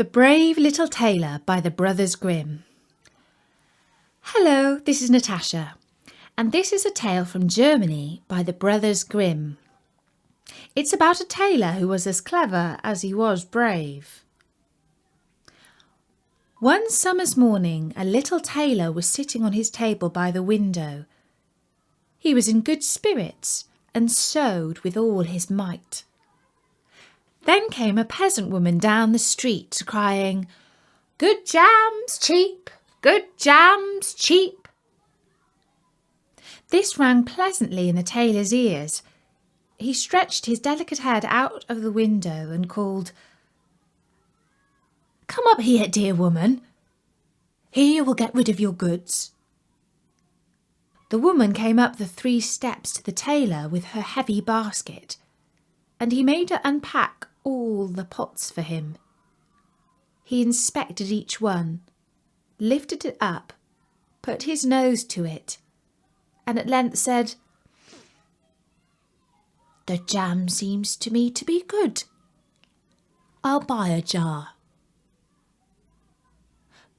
The Brave Little Tailor by the Brothers Grimm. Hello, this is Natasha, and this is a tale from Germany by the Brothers Grimm. It's about a tailor who was as clever as he was brave. One summer's morning, a little tailor was sitting on his table by the window. He was in good spirits and sewed with all his might. Then came a peasant woman down the street crying, "Good jams cheap, good jams cheap." This rang pleasantly in the tailor's ears. He stretched his delicate head out of the window and called, "Come up here, dear woman. Here you will get rid of your goods." The woman came up the 3 steps to the tailor with her heavy basket, and he made her unpack all the pots for him. He inspected each one, lifted it up, put his nose to it, and at length said, "The jam seems to me to be good. I'll buy a jar."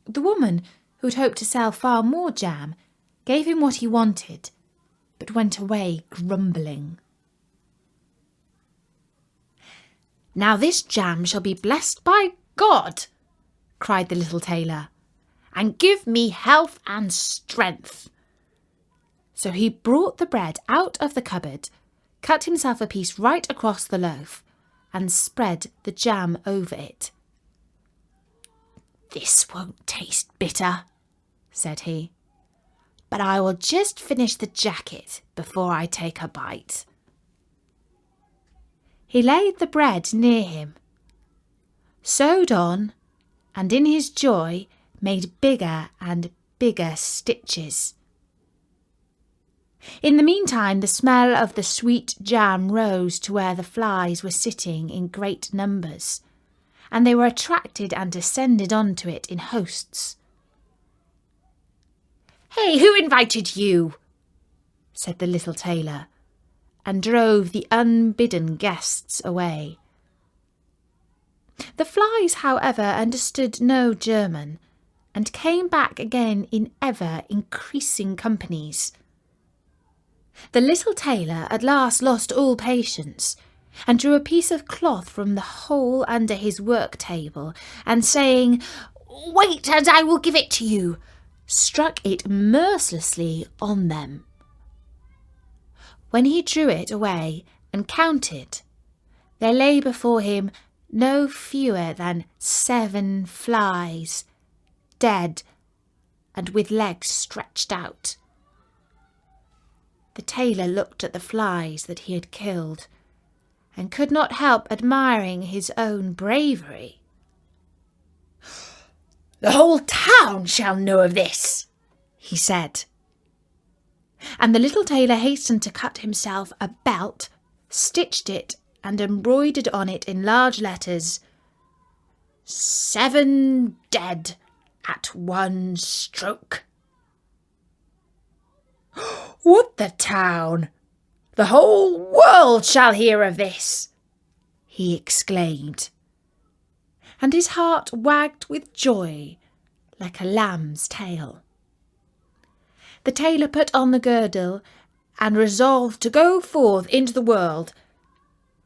The woman, who had hoped to sell far more jam, gave him what he wanted, but went away grumbling. "Now this jam shall be blessed by God," cried the little tailor, "and give me health and strength." So he brought the bread out of the cupboard, cut himself a piece right across the loaf, and spread the jam over it. "This won't taste bitter," said he, "but I will just finish the jacket before I take a bite." He laid the bread near him, sewed on, and in his joy made bigger and bigger stitches. In the meantime, the smell of the sweet jam rose to where the flies were sitting in great numbers, and they were attracted and descended onto it in hosts. "Hey, who invited you?" said the little tailor, and drove the unbidden guests away. The flies, however, understood no German, and came back again in ever-increasing companies. The little tailor at last lost all patience, and drew a piece of cloth from the hole under his work-table, and saying, "Wait, and I will give it to you," struck it mercilessly on them. When he drew it away and counted, there lay before him no fewer than 7 flies, dead and with legs stretched out. The tailor looked at the flies that he had killed, and could not help admiring his own bravery. "The whole town shall know of this," he said. And the little tailor hastened to cut himself a belt, stitched it, and embroidered on it in large letters, "7 dead at 1 stroke." "What, the town? The whole world shall hear of this," he exclaimed, and his heart wagged with joy like a lamb's tail. The tailor put on the girdle and resolved to go forth into the world,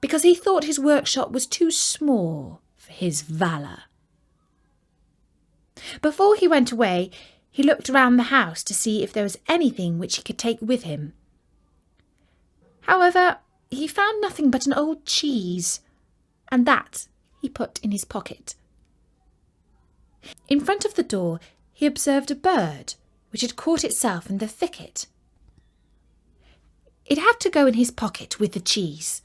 because he thought his workshop was too small for his valour. Before he went away, he looked round the house to see if there was anything which he could take with him. However, he found nothing but an old cheese, and that he put in his pocket. In front of the door he observed a bird which had caught itself in the thicket. It had to go in his pocket with the cheese.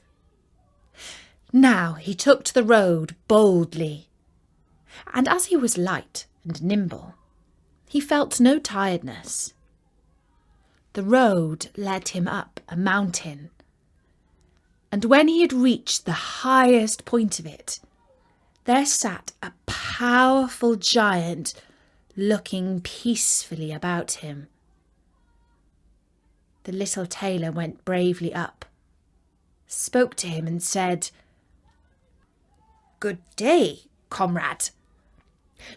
Now he took to the road boldly, and as he was light and nimble, he felt no tiredness. The road led him up a mountain, and when he had reached the highest point of it, there sat a powerful giant looking peacefully about him. The little tailor went bravely up, spoke to him and said, "Good day, comrade.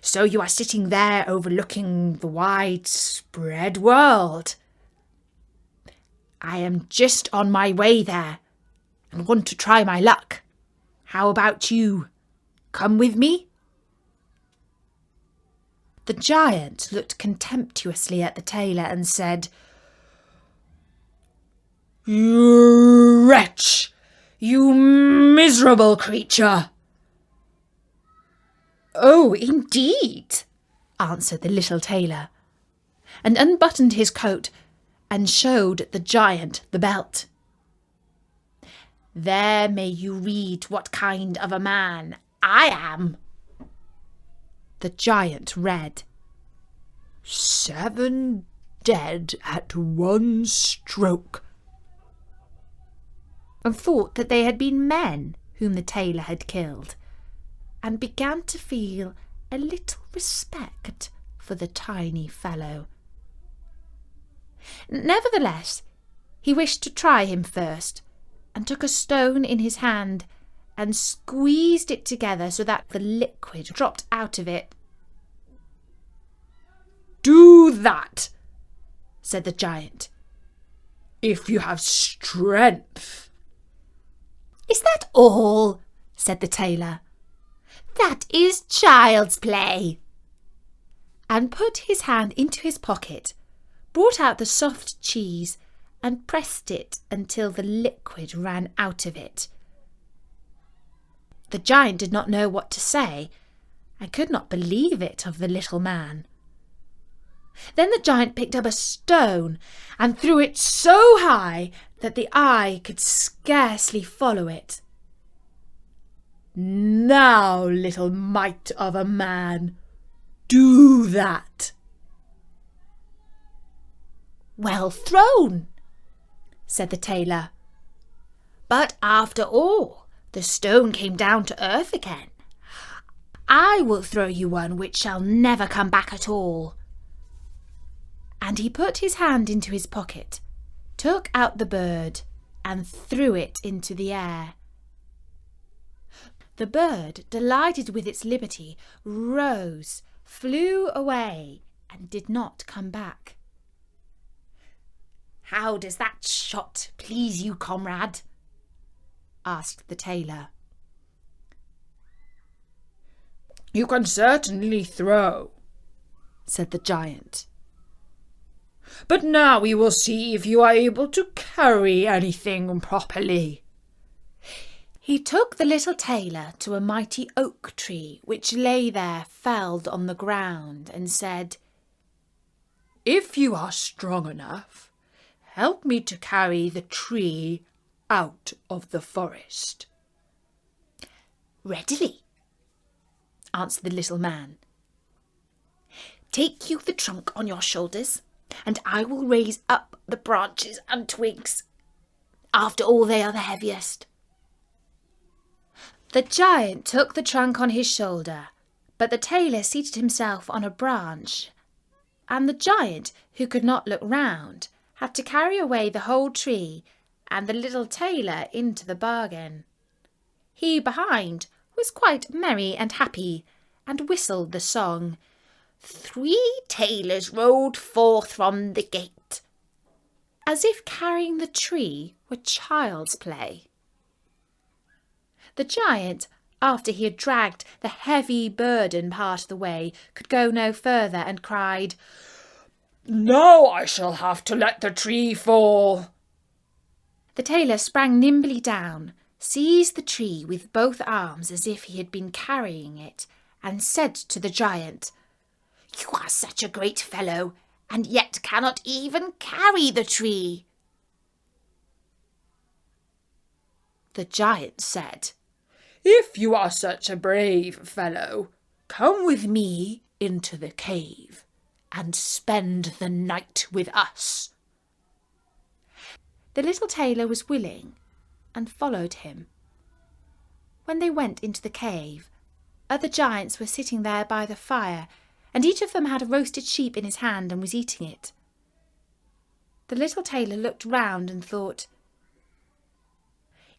So you are sitting there overlooking the widespread world. I am just on my way there and want to try my luck. How about you? Come with me?" The giant looked contemptuously at the tailor and said, "You wretch! You miserable creature!" "Oh, indeed," answered the little tailor, and unbuttoned his coat and showed the giant the belt. "There may you read what kind of a man I am." The giant read, "7 dead at one stroke," and thought that they had been men whom the tailor had killed, and began to feel a little respect for the tiny fellow. Nevertheless, he wished to try him first, and took a stone in his hand and squeezed it together so that the liquid dropped out of it. "Do that," said the giant, "if you have strength." "Is that all?" said the tailor. "That is child's play," and put his hand into his pocket, brought out the soft cheese, and pressed it until the liquid ran out of it. The giant did not know what to say, and could not believe it of the little man. Then the giant picked up a stone and threw it so high that the eye could scarcely follow it. "Now, little mite of a man, do that." "Well thrown," said the tailor. "But after all, the stone came down to earth again. I will throw you one which shall never come back at all." And he put his hand into his pocket, took out the bird, and threw it into the air. The bird, delighted with its liberty, rose, flew away, and did not come back. "How does that shot please you, comrade?" asked the tailor. "You can certainly throw," said the giant. "But now we will see if you are able to carry anything properly." He took the little tailor to a mighty oak tree which lay there felled on the ground, and said, "If you are strong enough, help me to carry the tree out of the forest." "Readily," answered the little man. "Take you the trunk on your shoulders, and I will raise up the branches and twigs. After all, they are the heaviest." The giant took the trunk on his shoulder, but the tailor seated himself on a branch, and the giant, who could not look round, had to carry away the whole tree, and the little tailor into the bargain. He behind was quite merry and happy, and whistled the song, "3 tailors rode forth from the gate," as if carrying the tree were child's play. The giant, after he had dragged the heavy burden part of the way, could go no further, and cried, "Now I shall have to let the tree fall." The tailor sprang nimbly down, seized the tree with both arms as if he had been carrying it, and said to the giant, "You are such a great fellow, and yet cannot even carry the tree." The giant said, "If you are such a brave fellow, come with me into the cave and spend the night with us." The little tailor was willing and followed him. When they went into the cave, other giants were sitting there by the fire, and each of them had a roasted sheep in his hand and was eating it. The little tailor looked round and thought,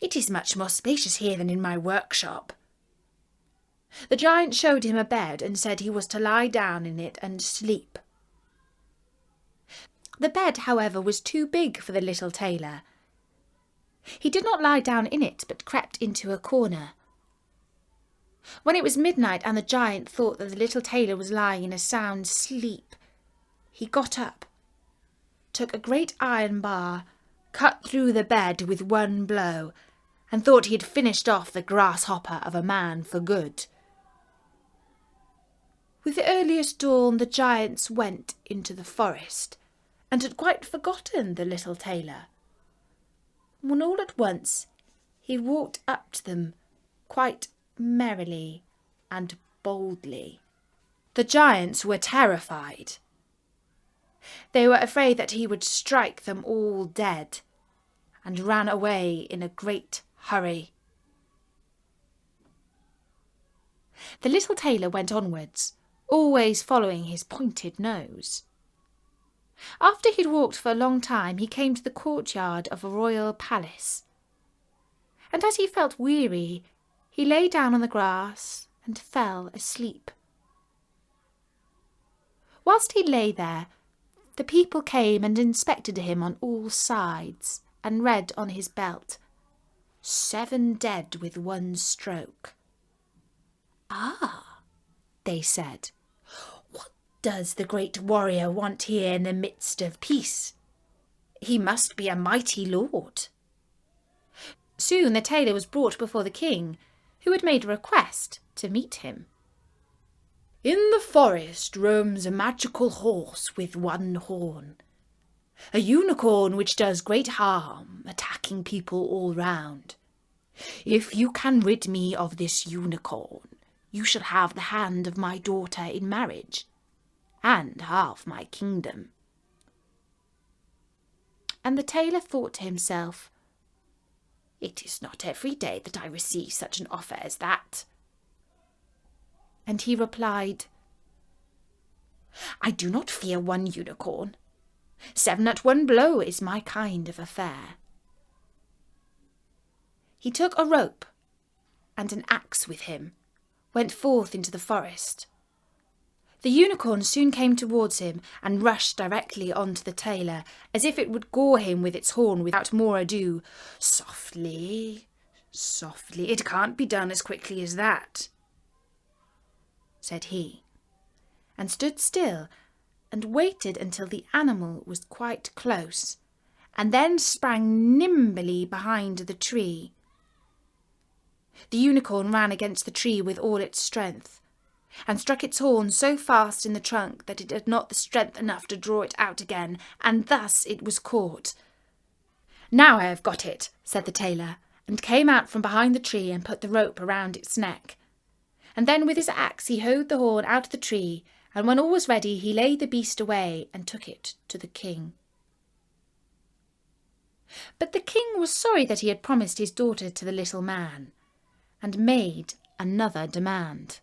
"It is much more spacious here than in my workshop." The giant showed him a bed and said he was to lie down in it and sleep. The bed, however, was too big for the little tailor. He did not lie down in it, but crept into a corner. When it was midnight and the giant thought that the little tailor was lying in a sound sleep, he got up, took a great iron bar, cut through the bed with one blow, and thought he had finished off the grasshopper of a man for good. With the earliest dawn the giants went into the forest, and had quite forgotten the little tailor, when all at once he walked up to them quite merrily and boldly. The giants were terrified. They were afraid that he would strike them all dead, and ran away in a great hurry. The little tailor went onwards, always following his pointed nose. After he'd walked for a long time, he came to the courtyard of a royal palace, and as he felt weary, he lay down on the grass and fell asleep. Whilst he lay there, the people came and inspected him on all sides, and read on his belt, 7 dead with one stroke. "Ah," they said, "what does the great warrior want here in the midst of peace? He must be a mighty lord." Soon the tailor was brought before the king, who had made a request to meet him. "In the forest roams a magical horse with one horn, a unicorn which does great harm, attacking people all round. If you can rid me of this unicorn, you shall have the hand of my daughter in marriage, and half my kingdom." And the tailor thought to himself, "It is not every day that I receive such an offer as that." And he replied, "I do not fear one unicorn. 7 at one blow is my kind of affair." He took a rope and an axe with him, went forth into the forest. The unicorn soon came towards him and rushed directly on to the tailor, as if it would gore him with its horn without more ado. "Softly, softly, it can't be done as quickly as that," said he, and stood still and waited until the animal was quite close, and then sprang nimbly behind the tree. The unicorn ran against the tree with all its strength, and struck its horn so fast in the trunk that it had not the strength enough to draw it out again, and thus it was caught. "Now I have got it," said the tailor, and came out from behind the tree and put the rope around its neck. And then with his axe he hoed the horn out of the tree, and when all was ready he laid the beast away and took it to the king. But the king was sorry that he had promised his daughter to the little man, and made another demand.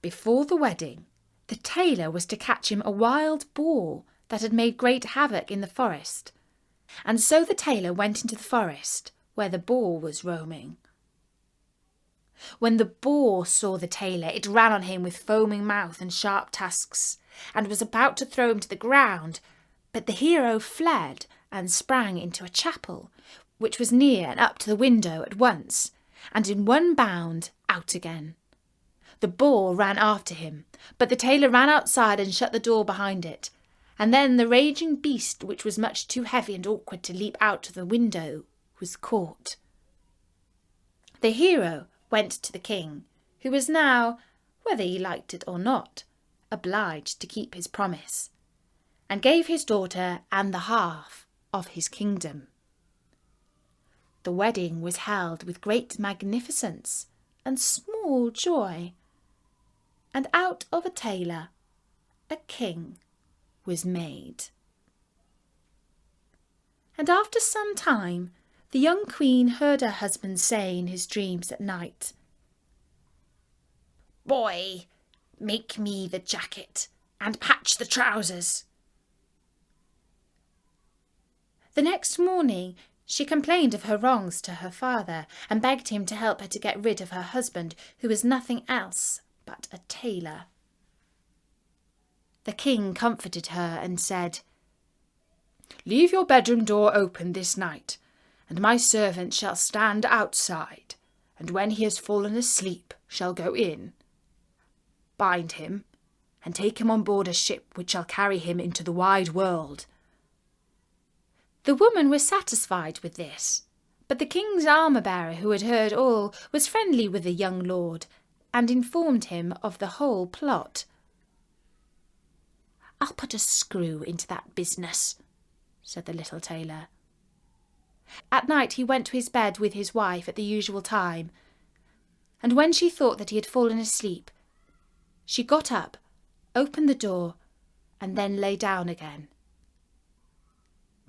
Before the wedding, the tailor was to catch him a wild boar that had made great havoc in the forest, and so the tailor went into the forest where the boar was roaming. When the boar saw the tailor, it ran on him with foaming mouth and sharp tusks, and was about to throw him to the ground, but the hero fled and sprang into a chapel, which was near and up to the window at once, and in one bound out again. The boar ran after him, but the tailor ran outside and shut the door behind it, and then the raging beast, which was much too heavy and awkward to leap out of the window, was caught. The hero went to the king, who was now, whether he liked it or not, obliged to keep his promise, and gave his daughter and the half of his kingdom. The wedding was held with great magnificence and small joy, and out of a tailor a king was made. And after some time the young queen heard her husband say in his dreams at night, "Boy, make me the jacket and patch the trousers." The next morning She complained of her wrongs to her father and begged him to help her to get rid of her husband, who was nothing else but a tailor. The king comforted her and said, "Leave your bedroom door open this night, and my servant shall stand outside, and when he has fallen asleep shall go in. Bind him, and take him on board a ship which shall carry him into the wide world." The woman was satisfied with this, but the king's armour-bearer, who had heard all, was friendly with the young lord, and informed him of the whole plot. "I'll put a screw into that business," said the little tailor. At night he went to his bed with his wife at the usual time, and when she thought that he had fallen asleep, she got up, opened the door, and then lay down again.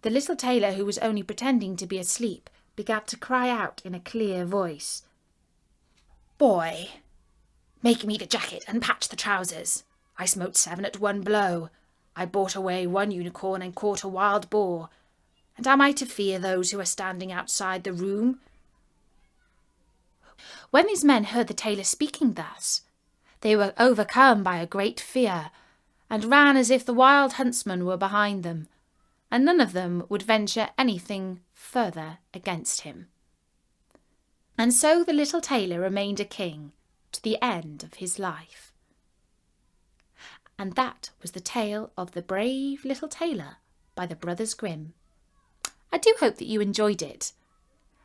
The little tailor, who was only pretending to be asleep, began to cry out in a clear voice, "Boy, make me the jacket and patch the trousers. I smote 7 at one blow. I bought away 1 unicorn and caught a wild boar. And am I to fear those who are standing outside the room?" When these men heard the tailor speaking thus, they were overcome by a great fear, and ran as if the wild huntsman were behind them, and none of them would venture anything further against him. And so the little tailor remained a king to the end of his life. And that was the tale of the Brave Little Tailor by the Brothers Grimm. I do hope that you enjoyed it.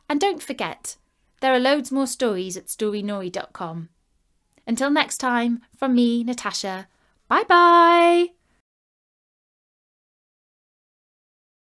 And don't forget, there are loads more stories at storynori.com. Until next time, from me, Natasha, bye-bye!